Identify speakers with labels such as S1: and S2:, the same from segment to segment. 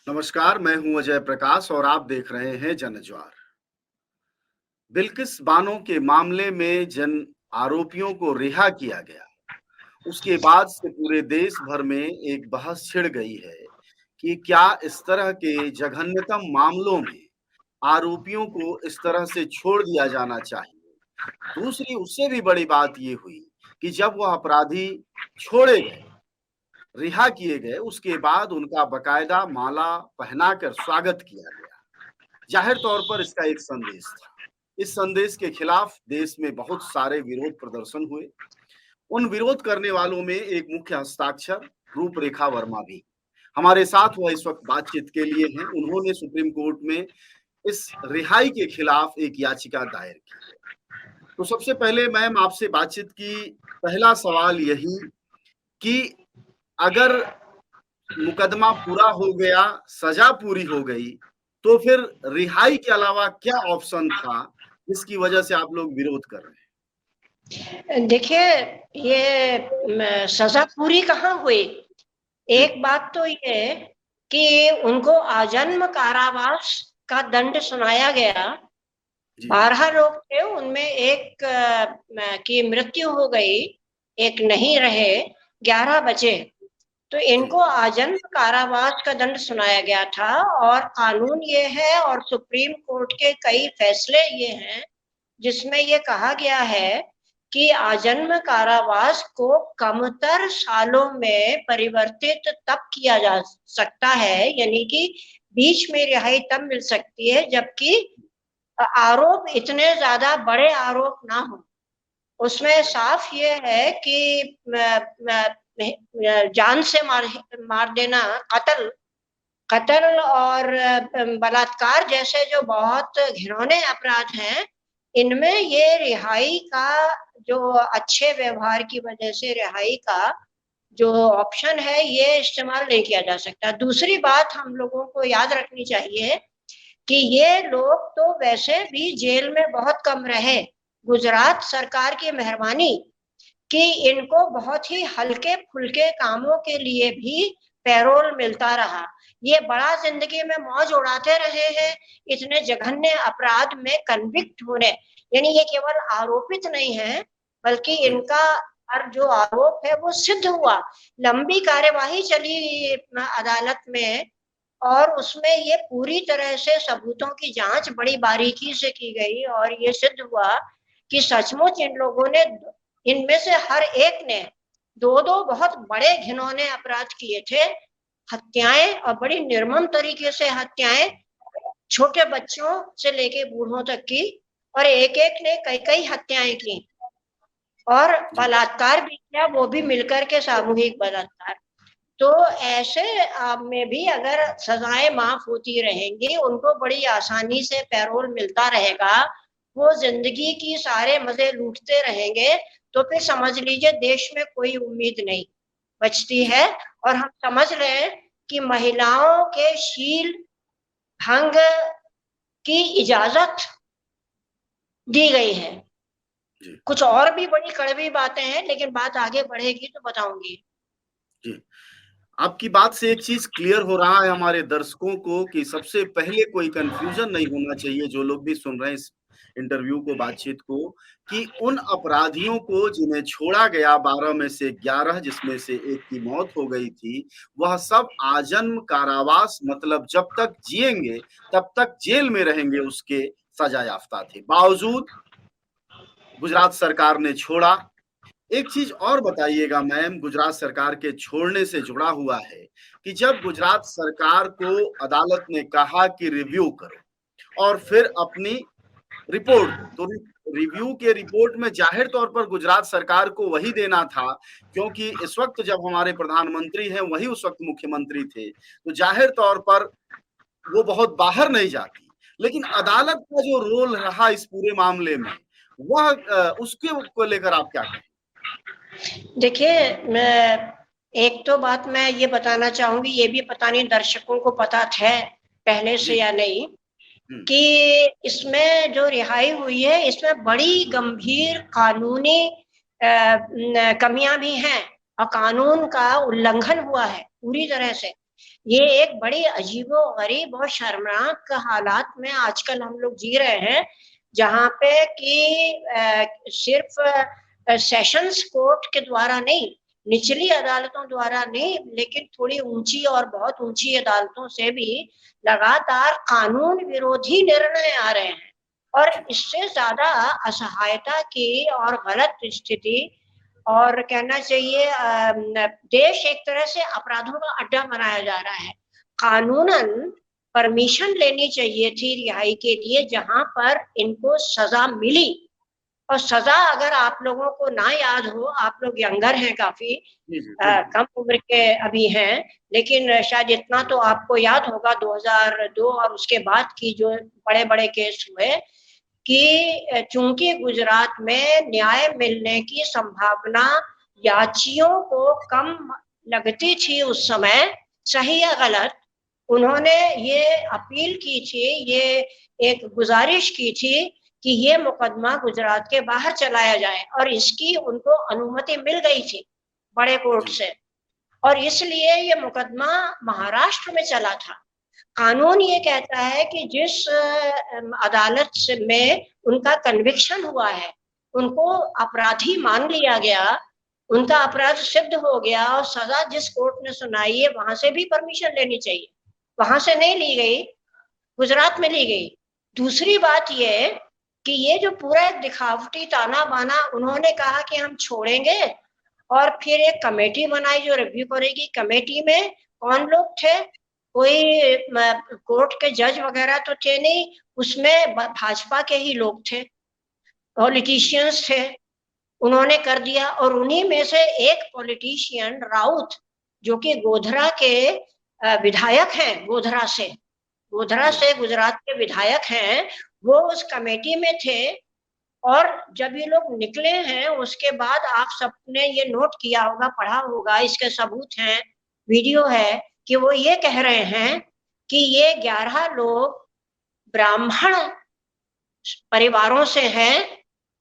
S1: नमस्कार, मैं हूं अजय प्रकाश और आप देख रहे हैं जनज्वार। बिल्किस बानो के मामले में जिन आरोपियों को रिहा किया गया, उसके बाद से पूरे देश भर में एक बहस छिड़ गई है कि क्या इस तरह के जघन्यतम मामलों में आरोपियों को इस तरह से छोड़ दिया जाना चाहिए। दूसरी उससे भी बड़ी बात ये हुई कि जब वह अपराधी छोड़े गए, रिहा किए गए, उसके बाद उनका बकायदा माला पहनाकर स्वागत किया गया। जाहिर तौर पर इसका एक संदेश था। इस संदेश के खिलाफ देश में बहुत सारे विरोध प्रदर्शन हुए। उन विरोध करने वालों में एक मुख्य हस्ताक्षर रूपरेखा वर्मा भी। हमारे साथ वह इस वक्त बातचीत के लिए हैं। उन्होंने सुप्रीम कोर्ट में इस रिहाई के खिलाफ एक याचिका दायर की है। तो सबसे पहले मैम आपसे बातचीत की पहला सवाल यही कि अगर मुकदमा पूरा हो गया, सजा पूरी हो गई, तो फिर रिहाई के अलावा क्या ऑप्शन था, जिसकी वजह से आप लोग विरोध कर रहे
S2: देखिए, ये सजा पूरी कहाँ हुई।
S1: जी,
S2: एक बात तो ये कि उनको आजन्म कारावास का दंड सुनाया गया।
S1: जी,
S2: 12 लोग थे, उनमें एक की मृत्यु हो गई, एक नहीं रहे, 11 बचे। तो
S1: जी,
S2: इनको आजन्म कारावास का दंड सुनाया गया था। और कानून ये है और सुप्रीम कोर्ट के कई फैसले ये हैं जिसमें ये कहा गया है कि आजन्म कारावास को कमतर सालों में परिवर्तित तब किया जा सकता है, यानी कि बीच में रिहाई तब मिल सकती है जबकि आरोप इतने ज्यादा बड़े आरोप ना हो। उसमें साफ ये है कि जान से मार देना, कत्ल कत्ल और बलात्कार जैसे जो बहुत घिनौने अपराध हैं, इनमें ये रिहाई का जो अच्छे व्यवहार की वजह से रिहाई का जो ऑप्शन है ये इस्तेमाल नहीं किया जा सकता। दूसरी बात हम लोगों को याद रखनी चाहिए कि ये लोग तो वैसे भी जेल में बहुत कम रहे। गुजरात सरकार की मेहरबानी कि इनको बहुत ही हल्के फुल्के कामों के लिए भी पैरोल मिलता रहा। ये बड़ा जिंदगी में मौज उड़ाते रहे हैं, इतने जघन्य अपराध में कन्विक्ट होने, यानी ये केवल आरोपित नहीं है बल्कि
S1: जी,
S2: इनका हर जो आरोप है वो सिद्ध हुआ। लंबी कार्यवाही चली अदालत में और उसमें ये पूरी तरह से सबूतों की जांच बड़ी बारीकी से की गई और ये सिद्ध हुआ कि सचमुच इन लोगों ने, इनमें से हर एक ने दो दो बहुत बड़े घिनौने अपराध किए थे। हत्याएं, और बड़ी निर्मम तरीके से हत्याएं, छोटे बच्चों से लेके बूढ़ों तक की, और एक एक ने कई कई हत्याएं की, और
S1: जी,
S2: बलात्कार भी किया, वो भी मिलकर के सामूहिक बलात्कार। तो ऐसे में भी अगर सजाएं माफ होती रहेंगी, उनको बड़ी आसानी से पैरोल मिलता रहेगा, वो जिंदगी की सारे मजे लूटते रहेंगे, तो फिर समझ लीजिए देश में कोई उम्मीद नहीं बचती
S1: जी,
S2: है। और हम समझ रहे हैं कि महिलाओं के शील भंग की इजाजत दी गई है।
S1: जी,
S2: कुछ और भी बड़ी कड़वी बातें हैं, लेकिन बात आगे बढ़ेगी तो बताऊंगी।
S1: जी। आपकी बात से एक चीज क्लियर हो रहा है हमारे दर्शकों को कि सबसे पहले कोई कंफ्यूजन नहीं होना चाहिए, जो लोग भी सुन रहे हैं इस इंटरव्यू को, बातचीत को, कि उन अपराधियों को जिन्हें छोड़ा गया 12 में से 11, जिसमें से एक की मौत हो गई थी, वह सब आजन्म कारावास, मतलब जब तक जिएंगे तब तक जेल में रहेंगे, उसके सजा याफ्ता थे। बावजूद गुजरात सरकार ने छोड़ा। एक चीज और बताइएगा मैम, गुजरात सरकार के छोड़ने से जुड़ा हुआ है कि जब गुजरात सरकार को अदालत ने कहा कि रिव्यू करो और फिर अपनी रिपोर्ट दो, तो रिव्यू के रिपोर्ट में जाहिर तौर पर गुजरात सरकार को वही देना था, क्योंकि इस वक्त जब हमारे प्रधानमंत्री हैं वही उस वक्त मुख्यमंत्री थे, तो जाहिर तौर पर वो बहुत बाहर नहीं जाती। लेकिन अदालत का जो रोल रहा इस पूरे मामले में, वह उसके को लेकर आप क्या कहें?
S2: देखिए, मैं एक तो बात मैं ये बताना चाहूंगी, ये भी पता नहीं दर्शकों को पता है पहले से
S1: जी,
S2: या नहीं,
S1: हम्म,
S2: कि इसमें जो रिहाई हुई है इसमें बड़ी गंभीर कानूनी कमियां भी हैं और कानून का उल्लंघन हुआ है पूरी तरह से। ये एक बड़ी अजीबो-गरीब और शर्मनाक हालात में आजकल हम लोग जी रहे हैं, जहाँ पे कि सिर्फ सेशंस कोर्ट के द्वारा नहीं, निचली अदालतों द्वारा नहीं, लेकिन थोड़ी ऊंची और बहुत ऊंची अदालतों से भी लगातार कानून विरोधी निर्णय आ रहे हैं। और इससे ज्यादा असहायता की और गलत स्थिति, और कहना चाहिए देश एक तरह से अपराधों का अड्डा बनाया जा रहा है। कानूनन परमिशन लेनी चाहिए थी रिहाई के लिए, जहां पर इनको सजा मिली। और सजा अगर आप लोगों को ना याद हो, आप लोग यंगर हैं काफी, कम उम्र के अभी हैं, लेकिन शायद इतना तो आपको याद होगा 2002 और उसके बाद की जो बड़े बड़े केस हुए, कि चूंकि गुजरात में न्याय मिलने की संभावना याचियों को कम लगती थी उस समय, सही या गलत, उन्होंने ये अपील की थी, ये एक गुजारिश की थी कि ये मुकदमा गुजरात के बाहर चलाया जाए, और इसकी उनको अनुमति मिल गई थी बड़े कोर्ट से। और इसलिए ये मुकदमा महाराष्ट्र में चला था। कानून ये कहता है कि जिस अदालत में उनका कन्विक्शन हुआ है, उनको अपराधी मान लिया गया, उनका अपराध सिद्ध हो गया, और सजा जिस कोर्ट ने सुनाई है वहां से भी परमिशन लेनी चाहिए। वहां से नहीं ली गई, गुजरात में ली गई। दूसरी बात ये कि ये जो पूरा एक दिखावटी ताना बाना, उन्होंने कहा कि हम छोड़ेंगे, और फिर एक कमेटी बनाई जो रिव्यू करेगी। कमेटी में कौन लोग थे? कोई कोर्ट के जज वगैरह तो थे नहीं, उसमें भाजपा के ही लोग थे, पॉलिटिशियंस थे। उन्होंने कर दिया, और उन्हीं में से एक पॉलिटिशियन राउत, जो कि गोधरा के विधायक हैं, गोधरा से गुजरात के विधायक हैं, वो उस कमेटी में थे। और जब ये लोग निकले हैं उसके बाद आप सबने ये नोट किया होगा, पढ़ा होगा, इसके सबूत हैं, वीडियो है, कि वो ये कह रहे हैं कि ये 11 लोग ब्राह्मण परिवारों से हैं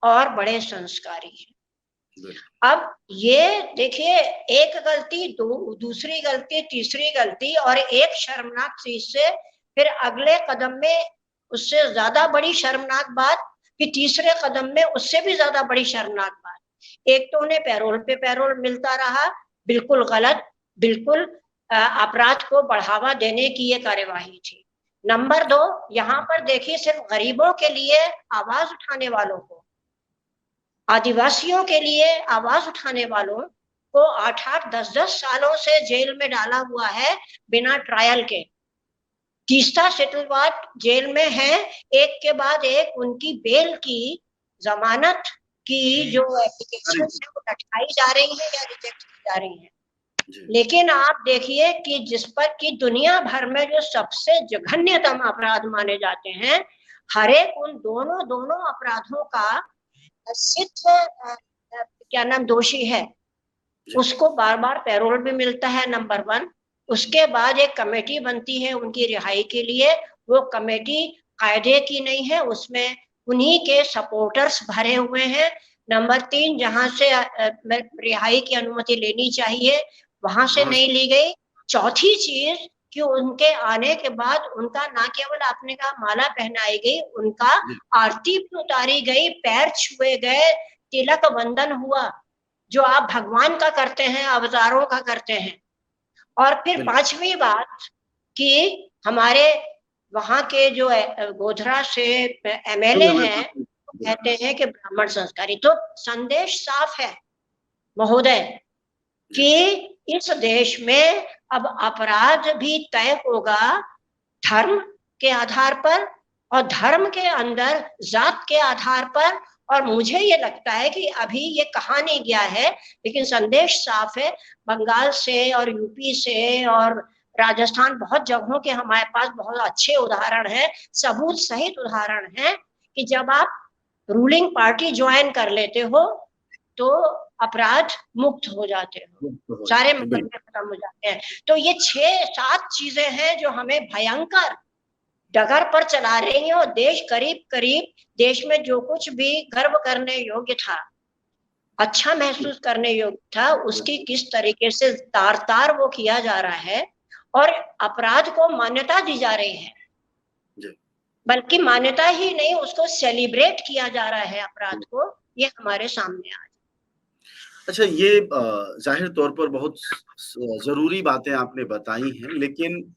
S2: और बड़े संस्कारी हैं। अब ये देखिए, एक गलती, दूसरी गलती, तीसरी गलती, और एक शर्मनाक चीज से फिर अगले कदम में उससे ज्यादा बड़ी शर्मनाक बात, कि तीसरे कदम में उससे भी ज्यादा बड़ी शर्मनाक बात। एक तो उन्हें पैरोल पे पैरोल मिलता रहा, बिल्कुल गलत, बिल्कुल अपराध को बढ़ावा देने की ये कार्यवाही थी। नंबर 2, यहाँ पर देखिए, सिर्फ गरीबों के लिए आवाज उठाने वालों को, आदिवासियों के लिए आवाज उठाने वालों को 8-8, 10-10 सालों से जेल में डाला हुआ है बिना ट्रायल के। तीस्ता सेटलवाट जेल में है, एक के बाद एक उनकी बेल की, जमानत की जो एप्लीकेशन है वो लटकाई जा रही है या रिजेक्ट की जा रही है। लेकिन आप देखिए कि जिस पर कि दुनिया भर में जो सबसे जघन्यतम अपराध माने जाते हैं, हर एक उन दोनों अपराधों का सिद्ध क्या नाम दोषी है, उसको बार बार पैरोल भी मिलता है, नंबर 1। उसके बाद एक कमेटी बनती है उनकी रिहाई के लिए, वो कमेटी कायदे की नहीं है, उसमें उन्हीं के सपोर्टर्स भरे हुए हैं। नंबर 3, जहां से रिहाई की अनुमति लेनी चाहिए वहां से नहीं ली गई। चौथी चीज कि उनके आने के बाद उनका ना केवल आपने कहा माला पहनाई गई, उनका आरती भी उतारी गई, पैर छुए गए, तिलक वंदन हुआ, जो आप भगवान का करते हैं, अवतारों का करते हैं। और फिर 5वीं बात कि हमारे वहां के जो गोधरा से एमएलए हैं, कहते हैं कि ब्राह्मण संस्कारी। तो संदेश साफ है महोदय कि इस देश में अब अपराध भी तय होगा धर्म के आधार पर, और धर्म के अंदर जात के आधार पर। और मुझे ये लगता है कि अभी ये कहा नहीं गया है, लेकिन संदेश साफ है। बंगाल से और यूपी से और राजस्थान, बहुत जगहों के हमारे पास बहुत अच्छे उदाहरण हैं, सबूत सहित उदाहरण हैं, कि जब आप रूलिंग पार्टी ज्वाइन कर लेते हो तो अपराध मुक्त हो जाते हो, सारे मुकदमे खत्म हो जाते हैं। तो ये 6-7 चीजें हैं जो हमें भयंकर डगर पर चला रही हैं, और देश करीब करीब, देश में जो कुछ भी गर्व करने योग्य था, अच्छा महसूस करने योग्य था, उसकी किस तरीके से तार तार वो किया जा रहा है। और अपराध को मान्यता दी जा रही है, बल्कि मान्यता ही नहीं, उसको सेलिब्रेट किया जा रहा है अपराध को। ये हमारे सामने आज।
S1: अच्छा, ये जाहिर तौर पर बहुत जरूरी बातें आपने बताई हैं, लेकिन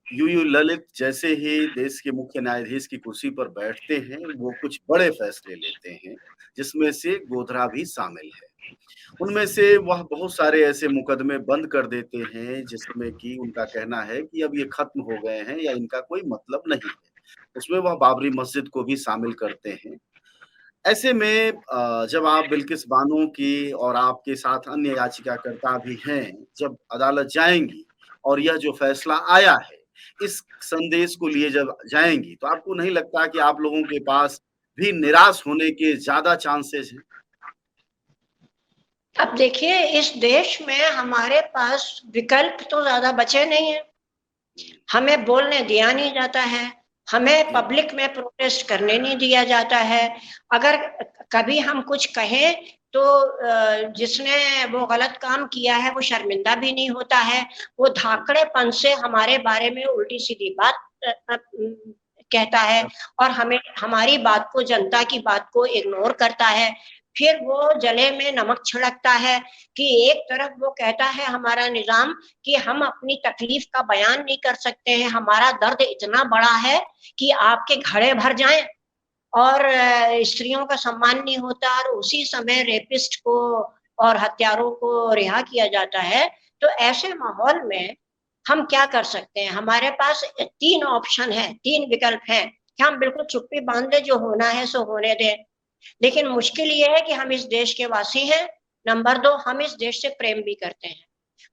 S1: यूयू ललित जैसे ही देश के मुख्य न्यायाधीश की कुर्सी पर बैठते हैं, वो कुछ बड़े फैसले लेते हैं, जिसमें से गोधरा भी शामिल है। उनमें से वह बहुत सारे ऐसे मुकदमे बंद कर देते हैं, जिसमें कि उनका कहना है कि अब ये खत्म हो गए हैं या इनका कोई मतलब नहीं है। उसमें वह बाबरी मस्जिद को भी शामिल करते हैं। ऐसे में जब आप बिल्किस बानो की और आपके साथ अन्य याचिकाकर्ता भी हैं, जब अदालत जाएँगी और यह जो फैसला आया है, इस संदेश को लिए जब जाएँगी, तो आपको नहीं लगता कि आप लोगों के पास भी निराश होने के ज़्यादा चांसेज़ हैं?
S2: अब देखिए, इस देश में हमारे पास विकल्प तो ज़्यादा बचे नहीं हैं। हमें बोलने दिया नहीं जाता है, हमें पब्लिक में प्रोटेस्ट करने नहीं दिया जाता है। अगर कभी हम कुछ कहें तो जिसने वो गलत काम किया है वो शर्मिंदा भी नहीं होता है। वो धाकड़ेपन से हमारे बारे में उल्टी-सीधी बात कहता है और हमें हमारी बात को, जनता की बात को इग्नोर करता है। फिर वो जले में नमक छिड़कता है कि एक तरफ वो कहता है हमारा निज़ाम कि हम अपनी तकलीफ का बयान नहीं कर सकते हैं, हमारा दर्द इतना बड़ा है कि आपके घड़े भर जाएँ और स्त्रियों का सम्मान नहीं होता और उसी समय रेपिस्ट को और हत्यारों को रिहा किया जाता है। तो ऐसे माहौल में हम क्या कर सकते हैं? हमारे पास 3 ऑप्शन हैं, 3 विकल्प हैं कि हम बिल्कुल चुप्पी बाँध लें, जो होना है सो होने दें। लेकिन मुश्किल ये है कि हम इस देश के वासी हैं। नंबर 2, हम इस देश से प्रेम भी करते हैं।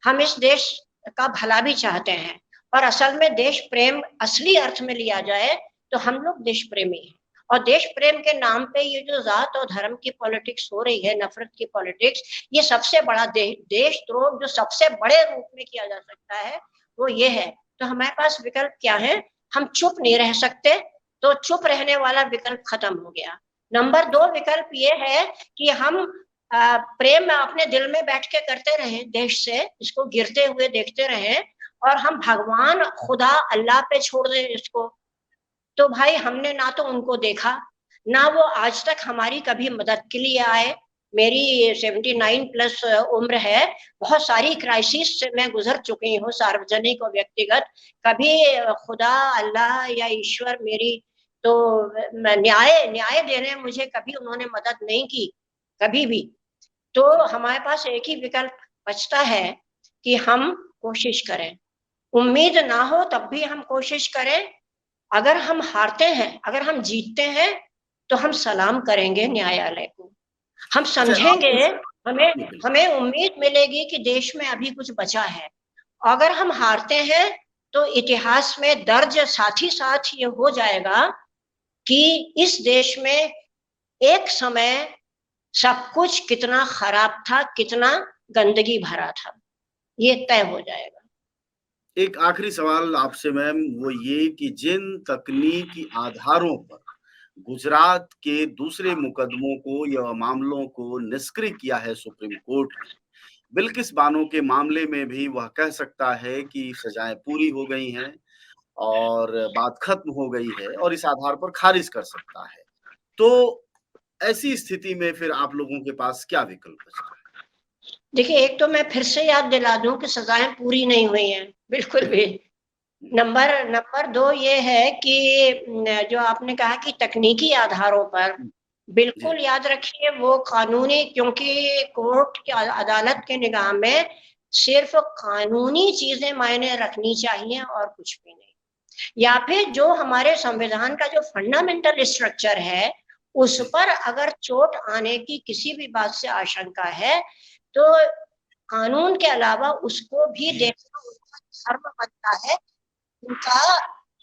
S2: हम इस देश का भला भी चाहते हैं और असल में देश प्रेम असली अर्थ में लिया जाए तो हम लोग देश प्रेमी हैं। और देश प्रेम के नाम पे ये जो जात और धर्म की पॉलिटिक्स हो रही है, नफरत की पॉलिटिक्स, ये सबसे बड़ा देशद्रोह जो सबसे बड़े रूप में किया जा सकता है वो ये है। तो हमारे पास विकल्प क्या है? हम चुप नहीं रह सकते, तो चुप रहने वाला विकल्प खत्म हो गया। नंबर 2 विकल्प ये है कि हम प्रेम अपने दिल में बैठ के करते रहें, देश से इसको गिरते हुए देखते रहें और हम भगवान, खुदा, अल्लाह पे छोड़ दें इसको। तो भाई हमने ना तो उनको देखा, ना वो आज तक हमारी कभी मदद के लिए आए। मेरी 79 प्लस उम्र है, बहुत सारी क्राइसिस से मैं गुजर चुकी हूँ, सार्वजनिक और व्यक्तिगत। कभी खुदा, अल्लाह या ईश्वर मेरी तो न्याय देने मुझे कभी उन्होंने मदद नहीं की, कभी भी। तो हमारे पास एक ही विकल्प बचता है कि हम कोशिश करें। उम्मीद ना हो तब भी हम कोशिश करें। अगर हम हारते हैं, अगर हम जीतते हैं, तो हम सलाम करेंगे न्यायालय को। हम
S1: अच्छा,
S2: समझेंगे, हमें
S1: बिल्कुल।
S2: हमें उम्मीद मिलेगी कि देश में अभी कुछ बचा है। अगर हम हारते हैं, तो इतिहास में दर्ज साथ ही साथ ये हो जाएगा कि इस देश में एक समय सब कुछ कितना खराब था, कितना गंदगी भरा था, ये तय हो जाएगा।
S1: एक आखिरी सवाल आपसे मैम, वो ये कि जिन तकनीकी आधारों पर गुजरात के दूसरे मुकदमों को या मामलों को निष्क्रिय किया है सुप्रीम कोर्ट ने, बिल्किस बानो के मामले में भी वह कह सकता है कि सजाएं पूरी हो गई हैं और बात खत्म हो गई है और इस आधार पर खारिज कर सकता है। तो ऐसी स्थिति में फिर आप लोगों के पास क्या विकल्प बचता है?
S2: देखिए, एक तो मैं फिर से याद दिला दूं कि सजाएं पूरी नहीं हुई हैं, बिल्कुल भी। नंबर 2 ये है कि जो आपने कहा कि तकनीकी आधारों पर,
S1: जी,
S2: बिल्कुल याद रखिए वो कानूनी, क्योंकि कोर्ट की अदालत के निगाह में सिर्फ कानूनी चीजें मायने रखनी चाहिए और कुछ भी नहीं। या फिर जो हमारे संविधान का जो फंडामेंटल स्ट्रक्चर है, उस
S1: जी,
S2: पर अगर चोट आने की किसी भी बात से आशंका है, तो कानून के अलावा उसको भी देखना उनका धर्म बनता है। उनका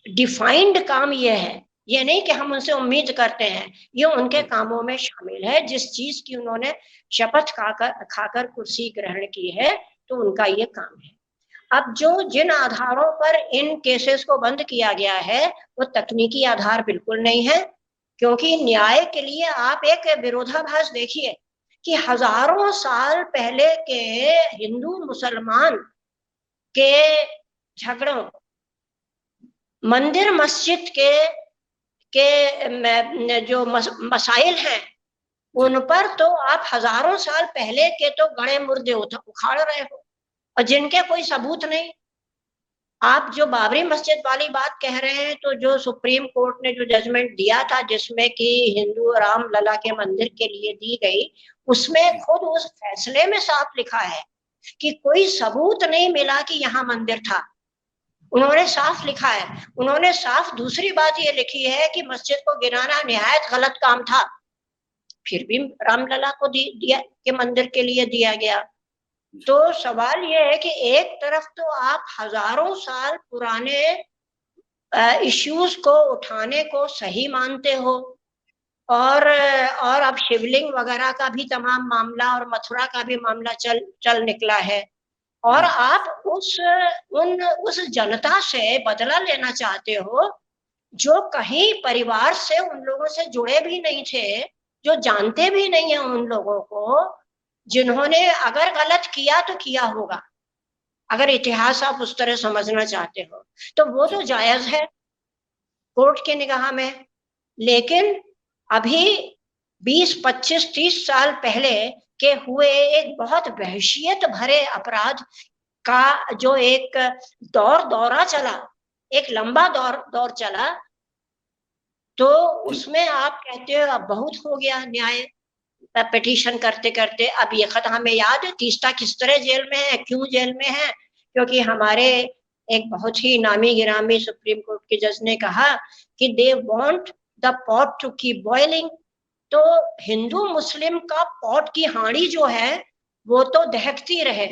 S2: डिफाइंड काम ये है, ये नहीं कि हम उनसे उम्मीद करते हैं, ये उनके
S1: जी,
S2: कामों में शामिल है। जिस चीज की उन्होंने शपथ खाकर कुर्सी ग्रहण की है, तो उनका ये काम है। अब जो जिन आधारों पर इन केसेस को बंद किया गया है, वो तकनीकी आधार बिल्कुल नहीं है। क्योंकि न्याय के लिए आप एक विरोधाभास देखिए कि हजारों साल पहले के हिंदू मुसलमान के झगड़ों, मंदिर मस्जिद के जो मसाइल हैं, उन पर तो आप हजारों साल पहले के तो गड़े मुर्दे उखाड़ रहे हो, और जिनके कोई सबूत नहीं। आप जो बाबरी मस्जिद वाली बात कह रहे हैं, तो जो सुप्रीम कोर्ट ने जो जजमेंट दिया था, जिसमें कि हिंदू राम लला के मंदिर के लिए दी गई, उसमें खुद उस फैसले में साफ लिखा है कि कोई सबूत नहीं मिला कि यहाँ मंदिर था। उन्होंने साफ लिखा है। उन्होंने साफ दूसरी बात ये लिखी है कि मस्जिद को गिराना निहायत गलत काम था, फिर भी रामलला को दिया के मंदिर के लिए दिया गया। तो सवाल ये है कि एक तरफ तो आप हजारों साल पुराने इश्यूज को उठाने को सही मानते हो, और अब शिवलिंग वगैरह का भी तमाम मामला और मथुरा का भी मामला चल निकला है, और आप उस जनता से बदला लेना चाहते हो जो कहीं परिवार से उन लोगों से जुड़े भी नहीं थे, जो जानते भी नहीं है उन लोगों को, जिन्होंने अगर गलत किया तो किया होगा। अगर इतिहास आप उस तरह समझना चाहते हो तो वो तो जायज है कोर्ट की निगाह में, लेकिन अभी 20, 25, 30 साल पहले के हुए एक बहुत वहशियत भरे अपराध का जो एक दौरा चला, एक लंबा दौर चला, तो उसमें आप कहते हो अब बहुत हो गया न्याय पिटीशन करते करते। अब ये खत हमें याद है तीस्ता किस तरह जेल में है, क्यों जेल में है, क्योंकि हमारे एक बहुत ही नामी गिरामी सुप्रीम कोर्ट के जज ने कहा कि they want the pot to keep boiling. तो हिंदू मुस्लिम का पॉट की हांडी जो है वो तो दहकती रहे,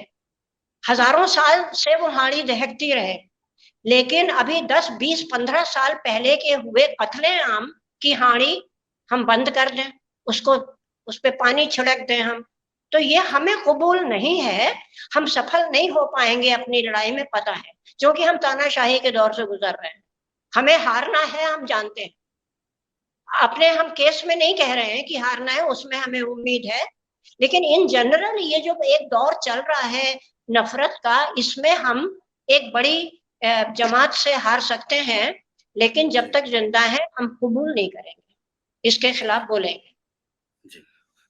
S2: हजारों साल से वो हांडी दहकती रहे, लेकिन अभी 10, 20, 15 साल पहले के हुए कत्लेआम की हांडी हम बंद कर दें, उसको उस पे पानी छिड़क दें हम, तो ये हमें कबूल नहीं है। हम सफल नहीं हो पाएंगे अपनी लड़ाई में, पता है, क्योंकि हम तानाशाही के दौर से गुजर रहे हैं। हमें हारना है, हम जानते हैं। अपने हम केस में नहीं कह रहे हैं कि हारना है, उसमें हमें उम्मीद है, लेकिन इन जनरल ये जो एक दौर चल रहा है नफरत का, इसमें हम एक बड़ी जमात से हार सकते हैं, लेकिन जब तक जिंदा है हम कबूल नहीं करेंगे, इसके खिलाफ बोलेंगे।
S1: जी,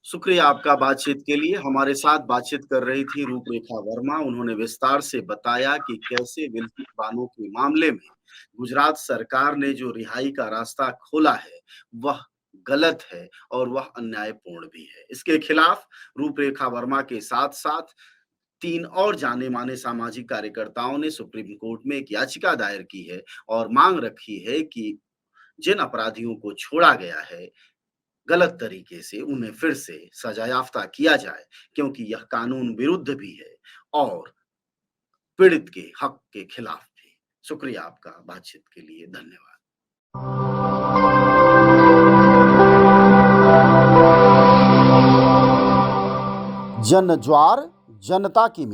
S1: शुक्रिया आपका बातचीत के लिए। हमारे साथ बातचीत कर रही थी रूपरेखा वर्मा। उन्होंने विस्तार से बताया कि कैसे विल्की बानो के मामले में गुजरात सरकार ने जो रिहाई का रास्ता खोला है वह गलत है और वह अन्यायपूर्ण भी है। इसके खिलाफ रूपरेखा वर्मा के साथ साथ 3 और जाने माने सामाजिक कार्यकर्ताओं ने सुप्रीम कोर्ट में एक याचिका दायर की है और मांग रखी है कि जिन अपराधियों को छोड़ा गया है गलत तरीके से उन्हें फिर से सजायाफ्ता किया जाए, क्योंकि यह कानून विरुद्ध भी है और पीड़ित के हक के खिलाफ भी। शुक्रिया आपका बातचीत के लिए, धन्यवाद।
S3: जन ज्वार जनता की